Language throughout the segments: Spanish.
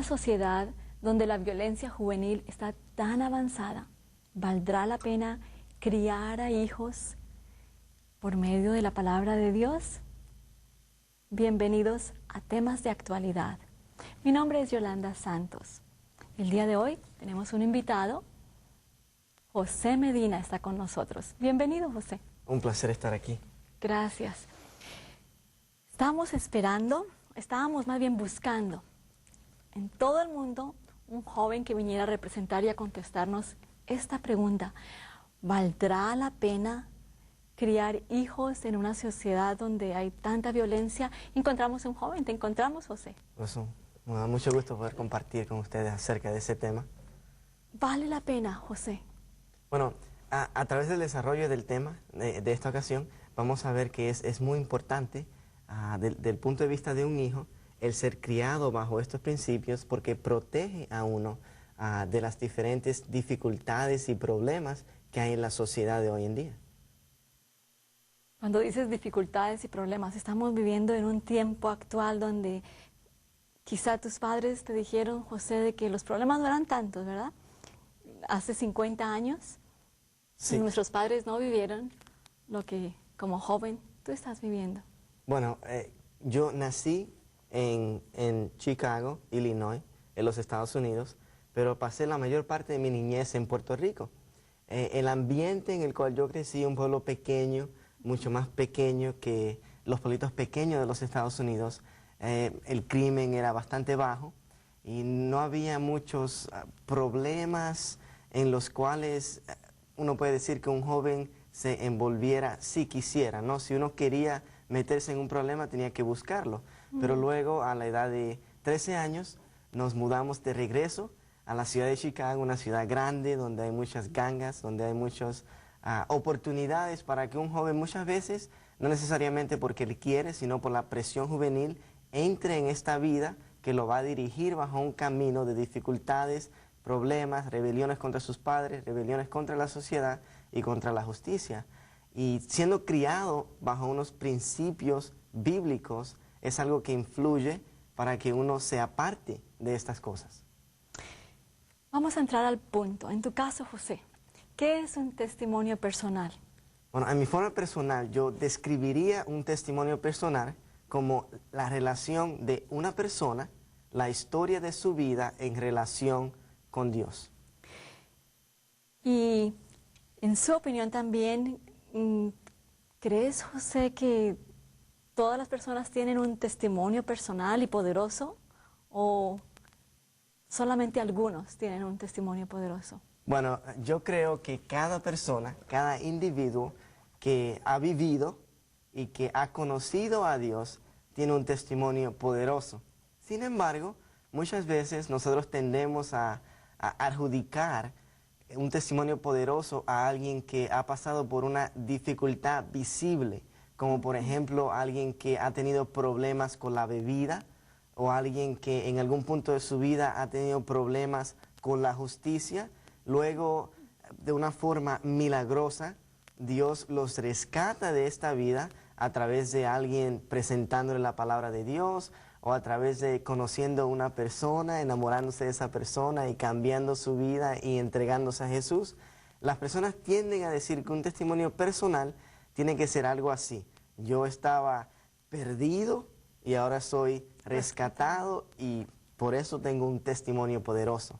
sociedad donde la violencia juvenil está tan avanzada, ¿valdrá la pena criar a hijos por medio de la palabra de Dios? Bienvenidos a Temas de Actualidad. Mi nombre es Yolanda Santos. El día de hoy tenemos un invitado. José Medina está con nosotros. Bienvenido, José. Un placer estar aquí. Gracias. Estábamos más bien buscando en todo el mundo un joven que viniera a representar y a contestarnos esta pregunta. ¿Valdrá la pena criar hijos en una sociedad donde hay tanta violencia? Encontramos un joven, ¿te encontramos, José? Pues, me da mucho gusto poder compartir con ustedes acerca de ese tema. ¿Vale la pena, José? Bueno, a través del desarrollo del tema de esta ocasión, vamos a ver que es muy importante del punto de vista de un hijo el ser criado bajo estos principios, porque protege a uno de las diferentes dificultades y problemas que hay en la sociedad de hoy en día. Cuando dices dificultades y problemas, estamos viviendo en un tiempo actual donde quizá tus padres te dijeron, José, de que los problemas no eran tantos, ¿verdad? Hace 50 años, Sí. Nuestros padres no vivieron lo que como joven tú estás viviendo. Bueno, yo nací en Chicago, Illinois, en los Estados Unidos, pero pasé la mayor parte de mi niñez en Puerto Rico. El ambiente en el cual yo crecí, un pueblo pequeño, mucho más pequeño que los pueblitos pequeños de los Estados Unidos, el crimen era bastante bajo y no había muchos problemas en los cuales uno puede decir que un joven se envolviera si quisiera, ¿no? Si uno quería meterse en un problema tenía que buscarlo, pero luego a la edad de 13 años nos mudamos de regreso a la ciudad de Chicago, una ciudad grande donde hay muchas gangas, donde hay muchas oportunidades para que un joven muchas veces, no necesariamente porque él quiere, sino por la presión juvenil, entre en esta vida que lo va a dirigir bajo un camino de dificultades, problemas, rebeliones contra sus padres, rebeliones contra la sociedad y contra la justicia. Y siendo criado bajo unos principios bíblicos es algo que influye para que uno se aparte de estas cosas. Vamos a entrar al punto. En tu caso, José, ¿qué es un testimonio personal? Bueno, en mi forma personal, yo describiría un testimonio personal como la relación de una persona, la historia de su vida en relación con Dios. Y en su opinión también, ¿crees, José, que todas las personas tienen un testimonio personal y poderoso? ¿O solamente algunos tienen un testimonio poderoso? Bueno, yo creo que cada persona, cada individuo que ha vivido y que ha conocido a Dios tiene un testimonio poderoso. Sin embargo, muchas veces nosotros tendemos a adjudicar un testimonio poderoso a alguien que ha pasado por una dificultad visible, como por ejemplo alguien que ha tenido problemas con la bebida o alguien que en algún punto de su vida ha tenido problemas con la justicia. Luego, de una forma milagrosa, Dios los rescata de esta vida a través de alguien presentándole la palabra de Dios o a través de conociendo a una persona, enamorándose de esa persona y cambiando su vida y entregándose a Jesús. Las personas tienden a decir que un testimonio personal tiene que ser algo así. Yo estaba perdido y ahora soy rescatado y por eso tengo un testimonio poderoso.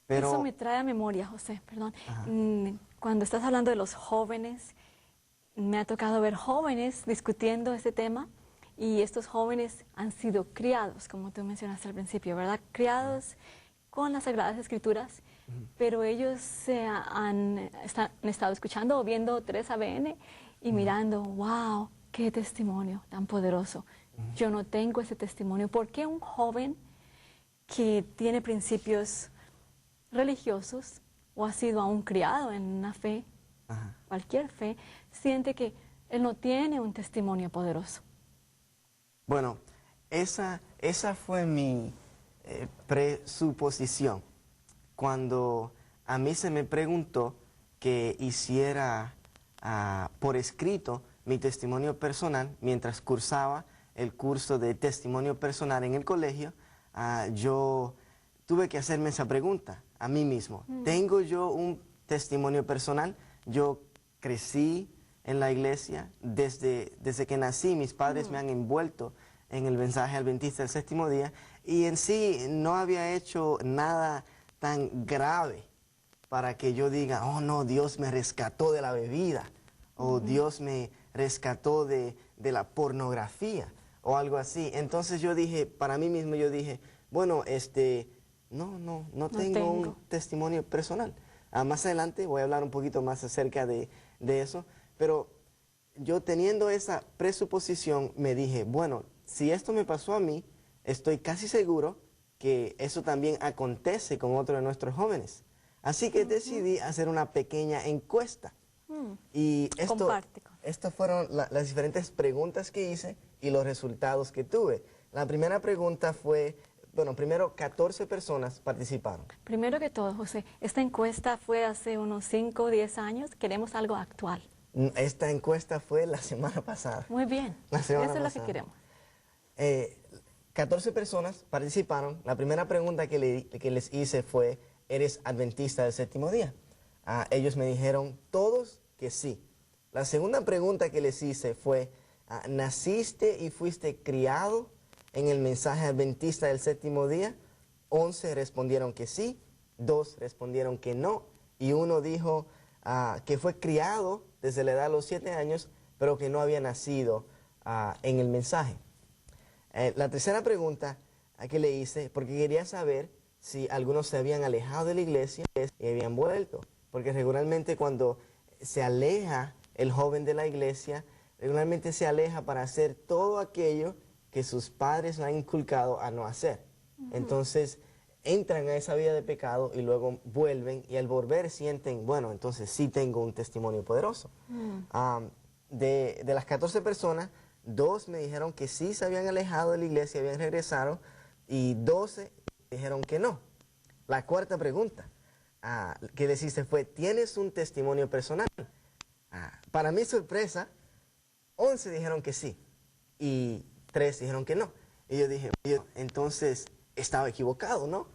Pero eso me trae a memoria, José, perdón. Cuando estás hablando de los jóvenes, me ha tocado ver jóvenes discutiendo este tema y estos jóvenes han sido criados, como tú mencionaste al principio, ¿verdad? Criados con las Sagradas Escrituras, pero ellos han estado escuchando o viendo 3ABN y mirando, wow, qué testimonio tan poderoso. Yo no tengo ese testimonio. ¿Por qué un joven que tiene principios religiosos o ha sido aún criado en una fe, cualquier fe, siente que él no tiene un testimonio poderoso? Bueno, esa fue mi presuposición cuando a mí se me preguntó que hiciera por escrito mi testimonio personal mientras cursaba el curso de testimonio personal en el colegio. yo tuve que hacerme esa pregunta a mí mismo. ¿Tengo yo un testimonio personal? Yo crecí en la iglesia, desde que nací mis padres me han envuelto en el mensaje adventista del séptimo día, y en sí no había hecho nada tan grave para que yo diga, oh no, Dios me rescató de la bebida, o Dios me rescató de la pornografía, o algo así. Entonces yo dije, para mí mismo yo dije, bueno, no tengo un testimonio personal. Más adelante voy a hablar un poquito más acerca de eso, pero yo teniendo esa presuposición me dije, bueno, si esto me pasó a mí, estoy casi seguro que eso también acontece con otro de nuestros jóvenes. Así que decidí hacer una pequeña encuesta. Y estas fueron las diferentes preguntas que hice y los resultados que tuve. La primera pregunta fue, bueno, primero 14 personas participaron. Primero que todo, José, esta encuesta fue hace unos 5 o 10 años. Queremos algo actual. Esta encuesta fue la semana pasada. Muy bien. Eso es lo que queremos. 14 personas participaron. La primera pregunta que les hice fue, ¿eres adventista del séptimo día? Ellos me dijeron todos que sí. La segunda pregunta que les hice fue, ¿naciste y fuiste criado en el mensaje adventista del séptimo día? 11 respondieron que sí, 2 respondieron que no, y uno dijo que fue criado desde la edad de los 7 años, pero que no había nacido en el mensaje. La tercera pregunta que le hice, porque quería saber si algunos se habían alejado de la iglesia y habían vuelto, porque regularmente cuando se aleja el joven de la iglesia, regularmente se aleja para hacer todo aquello que sus padres le han inculcado a no hacer. Entonces entran a esa vida de pecado y luego vuelven, y al volver sienten, bueno, entonces sí tengo un testimonio poderoso. De las 14 personas, 2 me dijeron que sí se habían alejado de la iglesia, habían regresado, y 12 dijeron que no. La cuarta pregunta que les hice fue, ¿tienes un testimonio personal? Para mi sorpresa, 11 dijeron que sí y 3 dijeron que no. Y yo dije, entonces estaba equivocado, ¿no?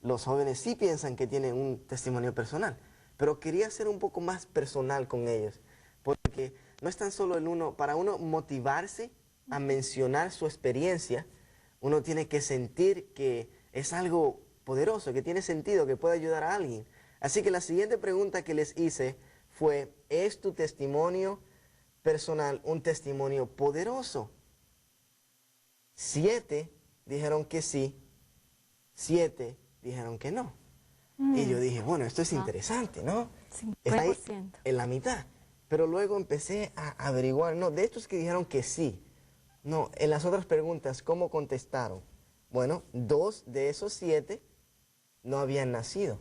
Los jóvenes sí piensan que tienen un testimonio personal, pero quería ser un poco más personal con ellos, porque no es tan solo para uno motivarse a mencionar su experiencia, uno tiene que sentir que es algo poderoso, que tiene sentido, que puede ayudar a alguien. Así que la siguiente pregunta que les hice fue, ¿es tu testimonio personal un testimonio poderoso? 7 dijeron que sí, 7 dijeron que no. Y yo dije, bueno, esto es interesante, ¿no? 50%. Está ahí en la mitad. Pero luego empecé a averiguar, no, de estos que dijeron que sí, no, en las otras preguntas, ¿cómo contestaron? Bueno, 2 de esos 7 no habían nacido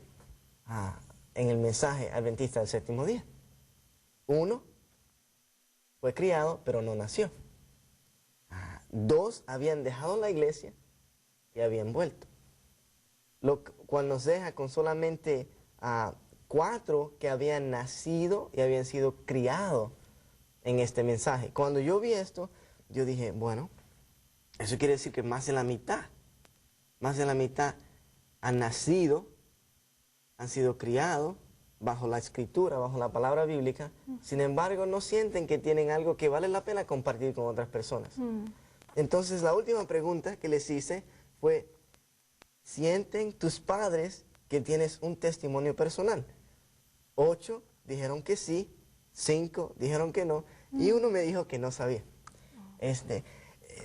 en el mensaje adventista del séptimo día. 1 fue criado, pero no nació. 2 habían dejado la iglesia y habían vuelto. Lo cual nos deja con solamente 4 que habían nacido y habían sido criados en este mensaje. Cuando yo vi esto, yo dije, bueno, eso quiere decir que más de la mitad han nacido, han sido criados bajo la escritura, bajo la palabra bíblica. Sin embargo, no sienten que tienen algo que vale la pena compartir con otras personas. Entonces, la última pregunta que les hice fue, ¿sienten tus padres que tienes un testimonio personal? 8 dijeron que sí, 5 dijeron que no, y 1 me dijo que no sabía.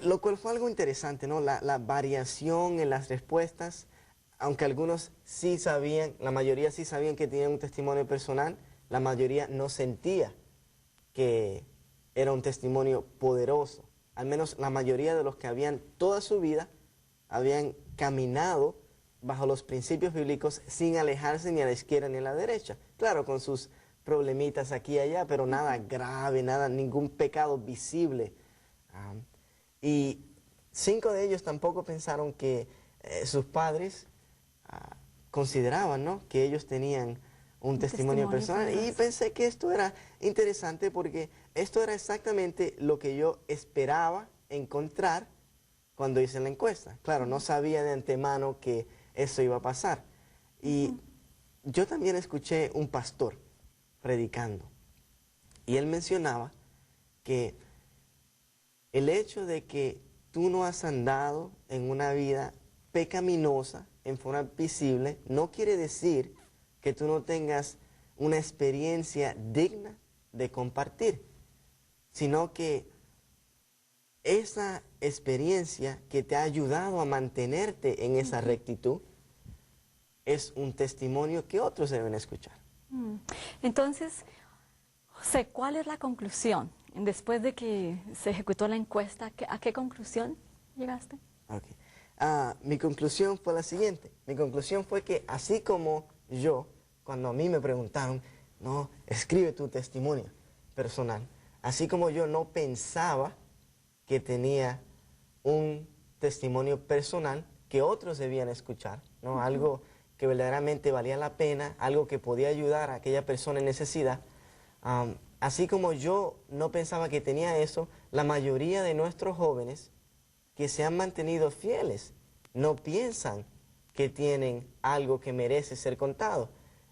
Lo cual fue algo interesante, ¿no? La variación en las respuestas, aunque algunos sí sabían, la mayoría sí sabían que tenían un testimonio personal, la mayoría no sentía que era un testimonio poderoso. Al menos la mayoría de los que habían toda su vida, habían caminado bajo los principios bíblicos sin alejarse ni a la izquierda ni a la derecha. Claro, con sus problemitas aquí y allá, pero nada grave, ningún pecado visible. Y 5 de ellos tampoco pensaron que sus padres consideraban, ¿no?, que ellos tenían un testimonio personal. Y pensé que esto era interesante porque esto era exactamente lo que yo esperaba encontrar cuando hice la encuesta. Claro, no sabía de antemano que eso iba a pasar. Y yo también escuché un pastor predicando. Y él mencionaba que el hecho de que tú no has andado en una vida pecaminosa en forma visible no quiere decir que tú no tengas una experiencia digna de compartir, sino que esa experiencia que te ha ayudado a mantenerte en esa rectitud es un testimonio que otros deben escuchar. Entonces, José, ¿cuál es la conclusión? Después de que se ejecutó la encuesta, ¿a qué conclusión llegaste? Okay. Mi conclusión fue la siguiente. Mi conclusión fue que así como yo, cuando a mí me preguntaron, no, escribe tu testimonio personal, así como yo no pensaba que tenía un testimonio personal que otros debían escuchar, ¿no? Algo que verdaderamente valía la pena, algo que podía ayudar a aquella persona en necesidad. Así como yo no pensaba que tenía eso, la mayoría de nuestros jóvenes que se han mantenido fieles no piensan que tienen algo que merece ser contado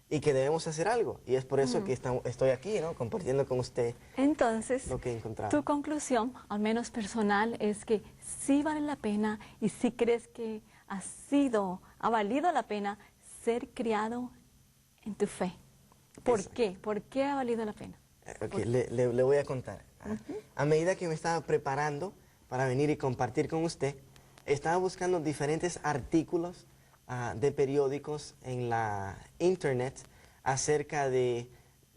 y que debemos hacer algo. Y es por eso que estoy aquí, ¿no? Compartiendo con usted. Entonces, lo que he encontrado. Tu conclusión, al menos personal, es que sí vale la pena y sí crees que ha valido la pena ser criado en tu fe. ¿Por qué? ¿Por qué ha valido la pena? Okay, le voy a contar. A medida que me estaba preparando para venir y compartir con usted, estaba buscando diferentes artículos de periódicos en la internet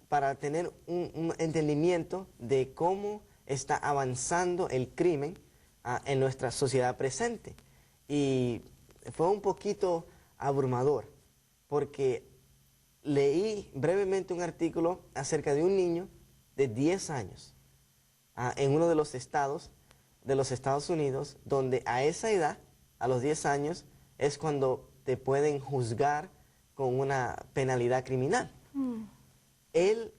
para tener un entendimiento de cómo está avanzando el crimen en nuestra sociedad presente. Y fue un poquito abrumador, porque leí brevemente un artículo acerca de un niño de 10 años en uno de los estados de los Estados Unidos, donde a esa edad, a los 10 años, es cuando te pueden juzgar con una penalidad criminal. Él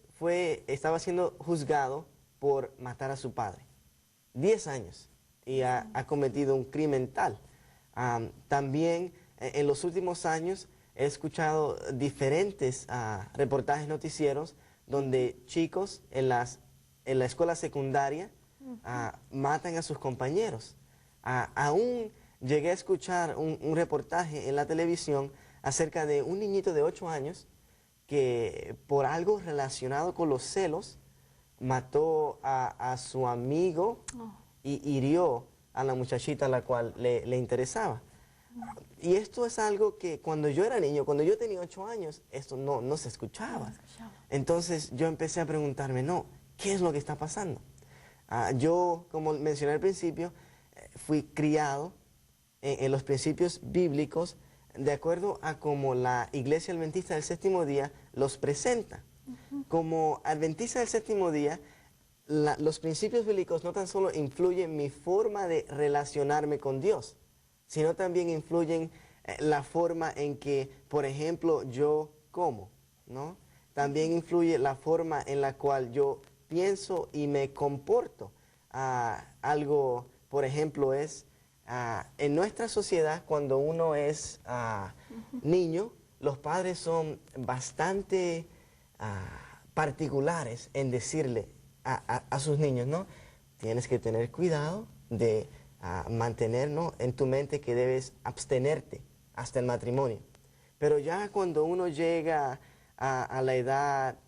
estaba siendo juzgado por matar a su padre. 10 años y ha cometido un crimen tal. También en los últimos años he escuchado diferentes reportajes noticieros donde chicos en la escuela secundaria matan a sus compañeros. Aún llegué a escuchar un reportaje en la televisión acerca de un niñito de 8 años que por algo relacionado con los celos mató a su amigo y hirió a la muchachita a la cual le interesaba. Y esto es algo que cuando yo era niño, cuando yo tenía 8 años, esto no se escuchaba. Entonces yo empecé a preguntarme, ¿qué es lo que está pasando? Yo, como mencioné al principio, fui criado en los principios bíblicos de acuerdo a cómo la Iglesia Adventista del Séptimo Día los presenta. Como Adventista del Séptimo Día, los principios bíblicos no tan solo influyen mi forma de relacionarme con Dios, sino también influyen la forma en que, por ejemplo, yo como, ¿no? También influye la forma en la cual yo pienso y me comporto. Algo, por ejemplo, es en nuestra sociedad, cuando uno es niño, los padres son bastante particulares en decirle a sus niños, ¿no? Tienes que tener cuidado de mantener, ¿no?, en tu mente que debes abstenerte hasta el matrimonio. Pero ya cuando uno llega a la edad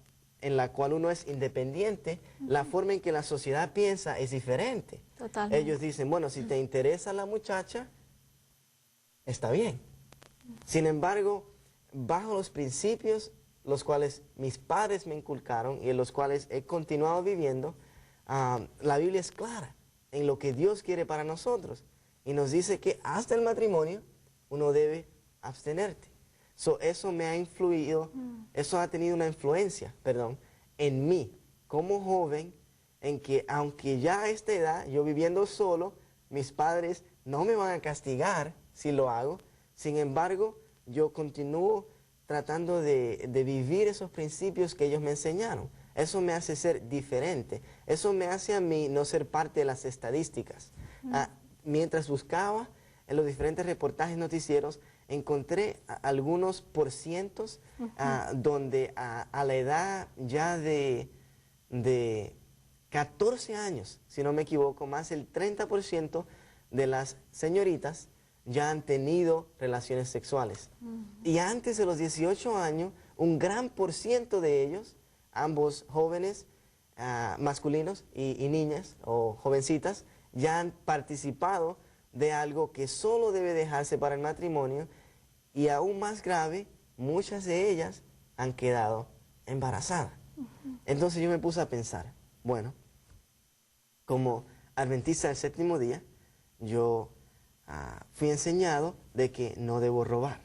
en la cual uno es independiente, la forma en que la sociedad piensa es diferente. Totalmente. Ellos dicen, bueno, si te interesa la muchacha, está bien. Sin embargo, bajo los principios los cuales mis padres me inculcaron y en los cuales he continuado viviendo, la Biblia es clara en lo que Dios quiere para nosotros. Y nos dice que hasta el matrimonio uno debe abstenerte. Eso me ha influido, eso ha tenido una influencia, en mí como joven, en que aunque ya a esta edad, yo viviendo solo, mis padres no me van a castigar si lo hago. Sin embargo, yo continúo tratando de vivir esos principios que ellos me enseñaron. Eso me hace ser diferente. Eso me hace a mí no ser parte de las estadísticas. mientras buscaba en los diferentes reportajes noticieros, encontré algunos porcientos donde a la edad ya de 14 años, si no me equivoco, más del 30% de las señoritas ya han tenido relaciones sexuales. Y antes de los 18 años, un gran porciento de ellos, ambos jóvenes, masculinos y niñas o jovencitas, ya han participado de algo que solo debe dejarse para el matrimonio, y aún más grave, muchas de ellas han quedado embarazadas. Entonces yo me puse a pensar, bueno, como adventista del séptimo día, yo fui enseñado de que no debo robar.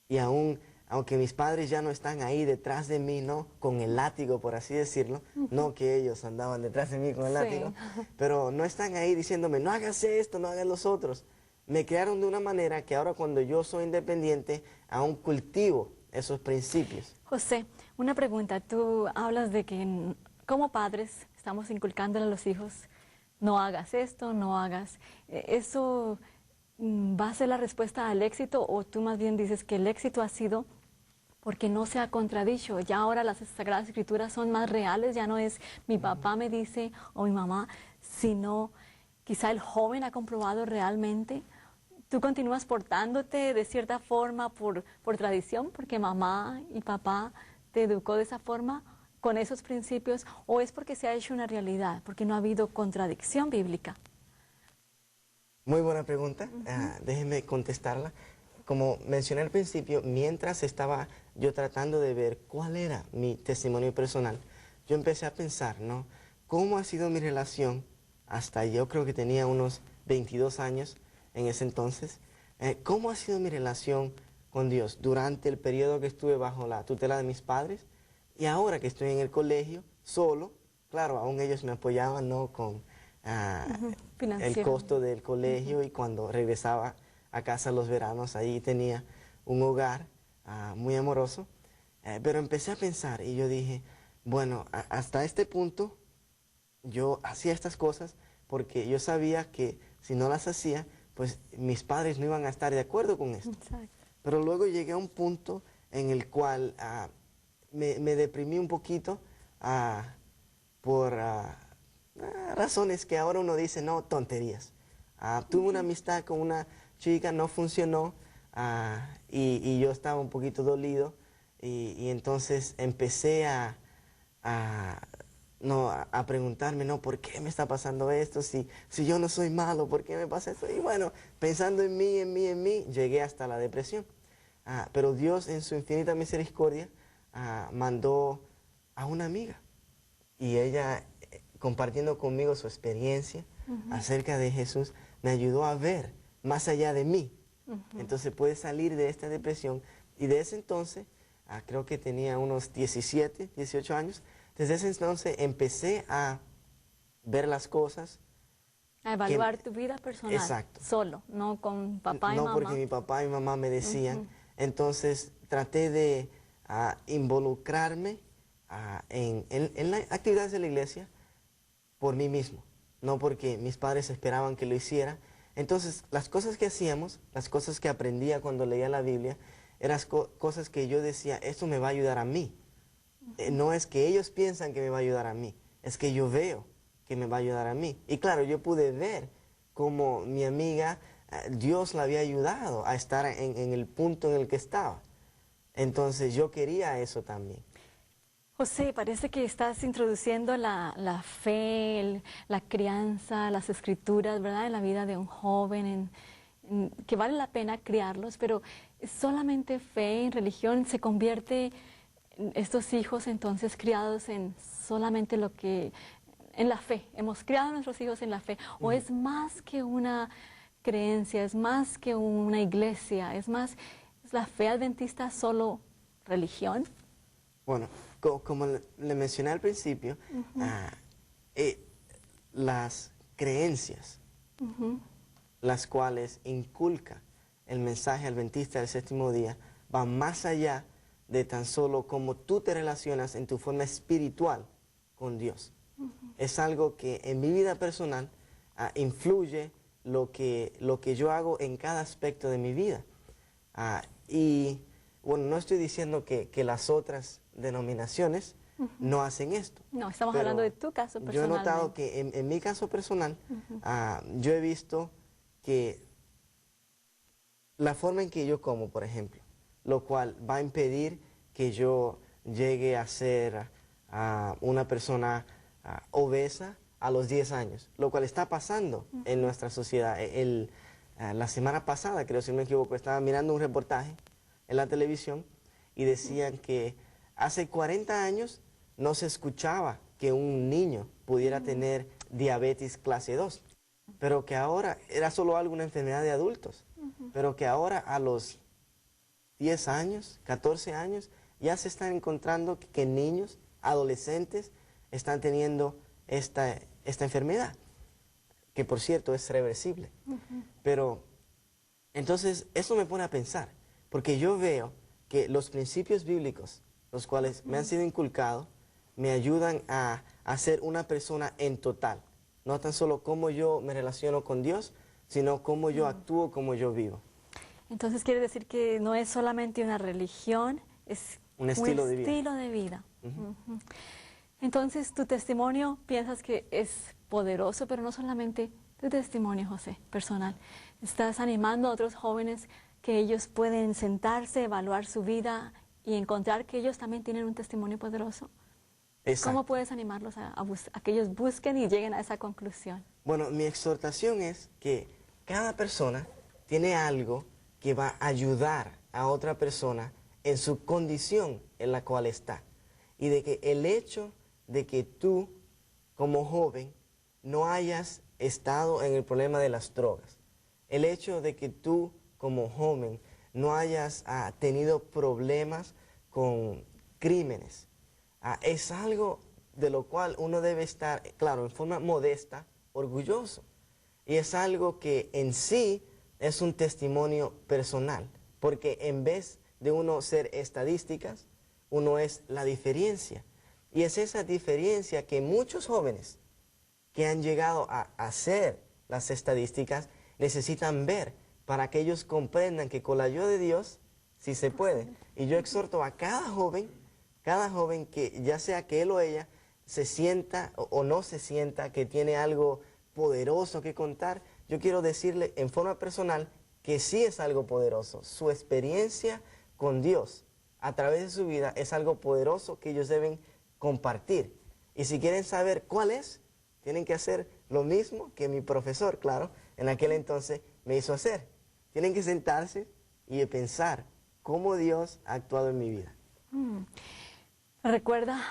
Y aunque mis padres ya no están ahí detrás de mí, ¿no?, con el látigo, por así decirlo, no que ellos andaban detrás de mí con el látigo, pero no están ahí diciéndome, no hagas esto, no hagas los otros. Me crearon de una manera que ahora, cuando yo soy independiente, aún cultivo esos principios. José, una pregunta. Tú hablas de que como padres estamos inculcándole a los hijos, no hagas esto, no hagas. ¿Eso va a ser la respuesta al éxito, o tú más bien dices que el éxito ha sido porque no se ha contradicho? Ya ahora las Sagradas Escrituras son más reales, ya no es mi papá me dice o mi mamá, sino quizá el joven ha comprobado realmente. ¿Tú continúas portándote de cierta forma por tradición, porque mamá y papá te educó de esa forma, con esos principios, o es porque se ha hecho una realidad, porque no ha habido contradicción bíblica? Muy buena pregunta, déjeme contestarla. Como mencioné al principio, mientras estaba yo tratando de ver cuál era mi testimonio personal, yo empecé a pensar, ¿no?, cómo ha sido mi relación hasta, yo creo que tenía unos 22 años en ese entonces, cómo ha sido mi relación con Dios durante el periodo que estuve bajo la tutela de mis padres, y ahora que estoy en el colegio, solo. Claro, aún ellos me apoyaban, ¿no?, con el costo del colegio, y cuando regresaba a casa los veranos, ahí tenía un hogar muy amoroso. Pero empecé a pensar y yo dije, bueno, hasta este punto yo hacía estas cosas porque yo sabía que si no las hacía, pues mis padres no iban a estar de acuerdo con esto. Exacto. Pero luego llegué a un punto en el cual me deprimí un poquito por razones que ahora uno dice, no, tonterías. Tuve una amistad con una chica, no funcionó, y yo estaba un poquito dolido, y entonces empecé a preguntarme, no, ¿por qué me está pasando esto? Si yo no soy malo, ¿por qué me pasa esto? Y bueno, pensando en mí, llegué hasta la depresión. Pero Dios, en su infinita misericordia, mandó a una amiga, y ella, compartiendo conmigo su experiencia acerca de Jesús, me ayudó a ver más allá de mí. Entonces pude salir de esta depresión, y de ese entonces, creo que tenía unos 17, 18 años, desde ese entonces empecé a ver las cosas. A evaluar tu vida personal. Exacto. Solo, no con papá y mamá. No, porque mi papá y mamá me decían. Entonces traté de involucrarme en las actividades de la iglesia por mí mismo, no porque mis padres esperaban que lo hiciera. Entonces, las cosas que hacíamos, las cosas que aprendía cuando leía la Biblia, eran cosas que yo decía, esto me va a ayudar a mí. No es que ellos piensan que me va a ayudar a mí, es que yo veo que me va a ayudar a mí. Y claro, yo pude ver cómo mi amiga, Dios la había ayudado a estar en el punto en el que estaba. Entonces yo quería eso también. José, parece que estás introduciendo la fe, la crianza, las escrituras, ¿verdad?, en la vida de un joven, que vale la pena criarlos, pero solamente fe en religión se convierte estos hijos entonces criados en solamente en la fe. Hemos criado a nuestros hijos en la fe, o es más que una creencia, es más que una iglesia, es la fe adventista solo religión. Bueno, como le mencioné al principio, las creencias, las cuales inculca el mensaje adventista del séptimo día, van más allá de tan solo cómo tú te relacionas en tu forma espiritual con Dios. Es algo que en mi vida personal influye lo que yo hago en cada aspecto de mi vida. Y bueno, no estoy diciendo que las otras denominaciones no hacen esto. No, estamos hablando de tu caso personal. Yo he notado que en mi caso personal, yo he visto que la forma en que yo como, por ejemplo, lo cual va a impedir que yo llegue a ser una persona obesa a los 10 años, lo cual está pasando en nuestra sociedad. La semana pasada, creo, si no me equivoco, estaba mirando un reportaje en la televisión y decían que hace 40 años no se escuchaba que un niño pudiera tener diabetes clase 2, pero que ahora era solo alguna enfermedad de adultos, pero que ahora a los 10 años, 14 años, ya se están encontrando que niños, adolescentes, están teniendo esta enfermedad, que por cierto es reversible. Pero entonces eso me pone a pensar, porque yo veo que los principios bíblicos, los cuales me han sido inculcados, me ayudan a ser una persona en total. No tan solo cómo yo me relaciono con Dios, sino cómo yo actúo, cómo yo vivo. Entonces quiere decir que no es solamente una religión, es un estilo de vida. Entonces tu testimonio piensas que es poderoso, pero no solamente tu testimonio, José, personal. Estás animando a otros jóvenes que ellos pueden sentarse, evaluar su vida y encontrar que ellos también tienen un testimonio poderoso. Exacto. ¿Cómo puedes animarlos a que ellos busquen y lleguen a esa conclusión? Bueno, mi exhortación es que cada persona tiene algo que va a ayudar a otra persona en su condición en la cual está. Y de que el hecho de que tú, como joven, no hayas estado en el problema de las drogas, el hecho de que tú, como joven, no hayas tenido problemas con crímenes, es algo de lo cual uno debe estar, claro, en forma modesta, orgulloso. Y es algo que en sí es un testimonio personal, porque en vez de uno ser estadísticas, uno es la diferencia. Y es esa diferencia que muchos jóvenes que han llegado a hacer las estadísticas necesitan ver para que ellos comprendan que con la ayuda de Dios sí se puede. Y yo exhorto a cada joven que ya sea que él o ella se sienta o no se sienta que tiene algo poderoso que contar, yo quiero decirle en forma personal que sí es algo poderoso. Su experiencia con Dios a través de su vida es algo poderoso que ellos deben compartir. Y si quieren saber cuál es, tienen que hacer lo mismo que mi profesor, claro, en aquel entonces me hizo hacer. Tienen que sentarse y pensar cómo Dios ha actuado en mi vida. Recuerda,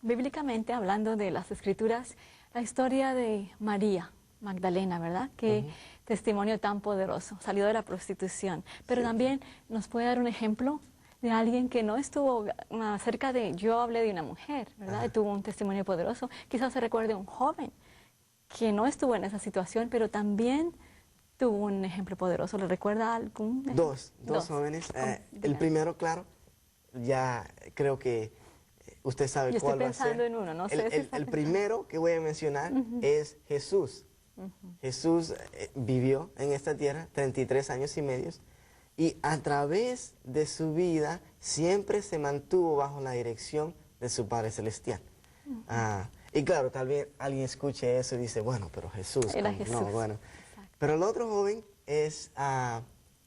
bíblicamente, hablando de las Escrituras, la historia de María Magdalena, ¿verdad? Qué testimonio tan poderoso, salió de la prostitución. Pero también nos puede dar un ejemplo de alguien que no estuvo cerca de, yo hablé de una mujer, ¿verdad? Tuvo un testimonio poderoso. Quizás se recuerde un joven que no estuvo en esa situación, pero también tuvo un ejemplo poderoso. ¿Le recuerda algún ejemplo? Dos jóvenes. El primero, claro, ya creo que usted sabe cuál va a ser. Yo estoy pensando en uno, no sé. El primero que voy a mencionar es Jesús. Jesús vivió en esta tierra 33 años y medio y a través de su vida siempre se mantuvo bajo la dirección de su Padre Celestial. Y claro, tal vez alguien escuche eso y dice, bueno, pero Jesús. Era Jesús. No, bueno. Pero el otro joven es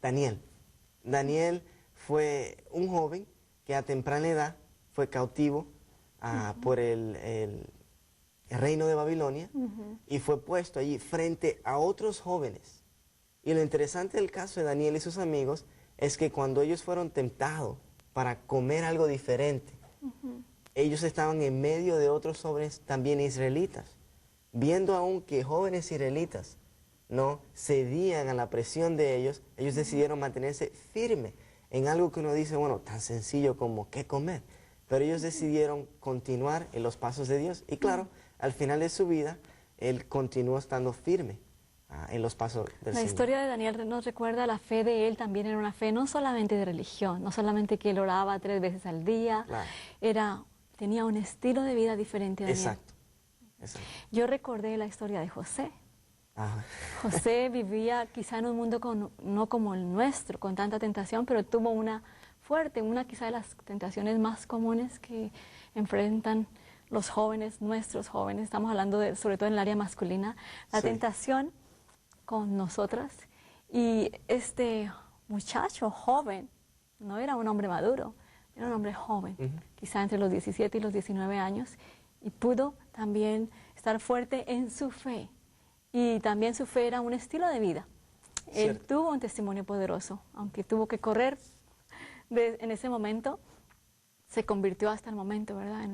Daniel. Daniel fue un joven que a temprana edad fue cautivo por el reino de Babilonia y fue puesto allí frente a otros jóvenes. Y lo interesante del caso de Daniel y sus amigos es que cuando ellos fueron tentados para comer algo diferente, ellos estaban en medio de otros jóvenes también israelitas, viendo aún que jóvenes israelitas no cedían a la presión de ellos decidieron mantenerse firmes en algo que uno dice, bueno, tan sencillo como qué comer. Pero ellos decidieron continuar en los pasos de Dios. Y claro, al final de su vida, él continuó estando firme en los pasos del Señor. La historia de Daniel nos recuerda la fe de él, también era una fe no solamente de religión, no solamente que él oraba 3 veces al día, claro. Tenía un estilo de vida diferente a Daniel. Exacto. Yo recordé la historia de José. Ajá. José vivía quizá en un mundo no como el nuestro, con tanta tentación, pero tuvo una fuerte, una quizá de las tentaciones más comunes que enfrentan los jóvenes, nuestros jóvenes, estamos hablando de, sobre todo en el área masculina, la Sí. tentación con nosotras. Y este muchacho joven, no era un hombre maduro, era un hombre joven, quizá entre los 17 y los 19 años, y pudo también estar fuerte en su fe. Y también su fe era un estilo de vida. Él Cierto. tuvo un testimonio poderoso, aunque tuvo que correr en ese momento, se convirtió hasta el momento, ¿verdad?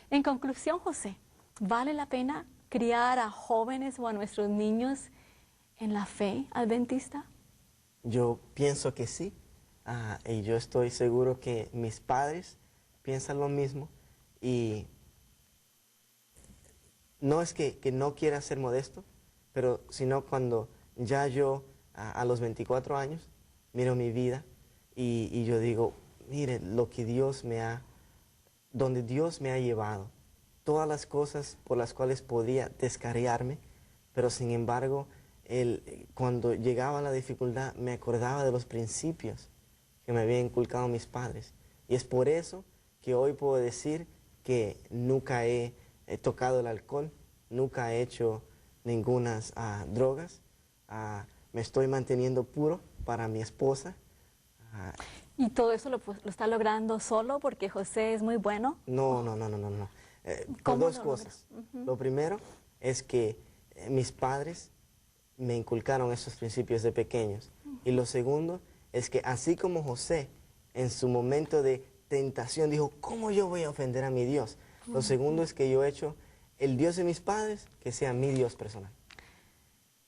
En conclusión, José, ¿vale la pena criar a jóvenes o a nuestros niños en la fe adventista? Yo pienso que sí, y yo estoy seguro que mis padres piensan lo mismo, y no es que no quiera ser modesto, pero sino cuando ya yo a los 24 años miro mi vida y yo digo, mire lo que donde Dios me ha llevado, todas las cosas por las cuales podía descarriarme, pero sin embargo, cuando llegaba la dificultad me acordaba de los principios que me habían inculcado mis padres. Y es por eso que hoy puedo decir que nunca he tocado el alcohol, nunca he hecho ninguna drogas, me estoy manteniendo puro para mi esposa. ¿Y todo eso lo está logrando solo porque José es muy bueno? No. Por ¿Cómo dos lo cosas. logra? Lo primero es que mis padres me inculcaron esos principios de pequeños. Y lo segundo es que así como José en su momento de tentación dijo, ¿cómo yo voy a ofender a mi Dios? Lo segundo es que yo he hecho el Dios de mis padres que sea mi Dios personal.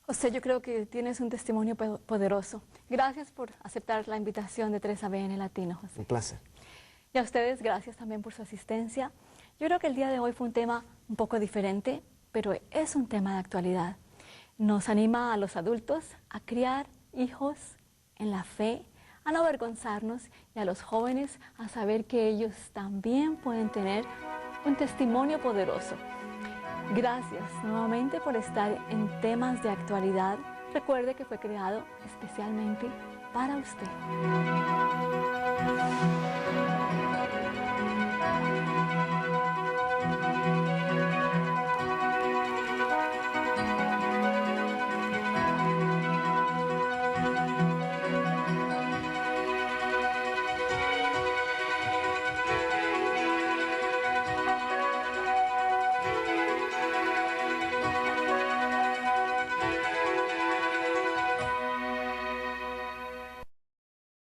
José, yo creo que tienes un testimonio poderoso. Gracias por aceptar la invitación de 3ABN Latino, José. Un placer. Y a ustedes, gracias también por su asistencia. Yo creo que el día de hoy fue un tema un poco diferente, pero es un tema de actualidad. Nos anima a los adultos a criar hijos en la fe, a no avergonzarnos, y a los jóvenes a saber que ellos también pueden tener un testimonio poderoso. Gracias nuevamente por estar en temas de actualidad. Recuerde que fue creado especialmente para usted.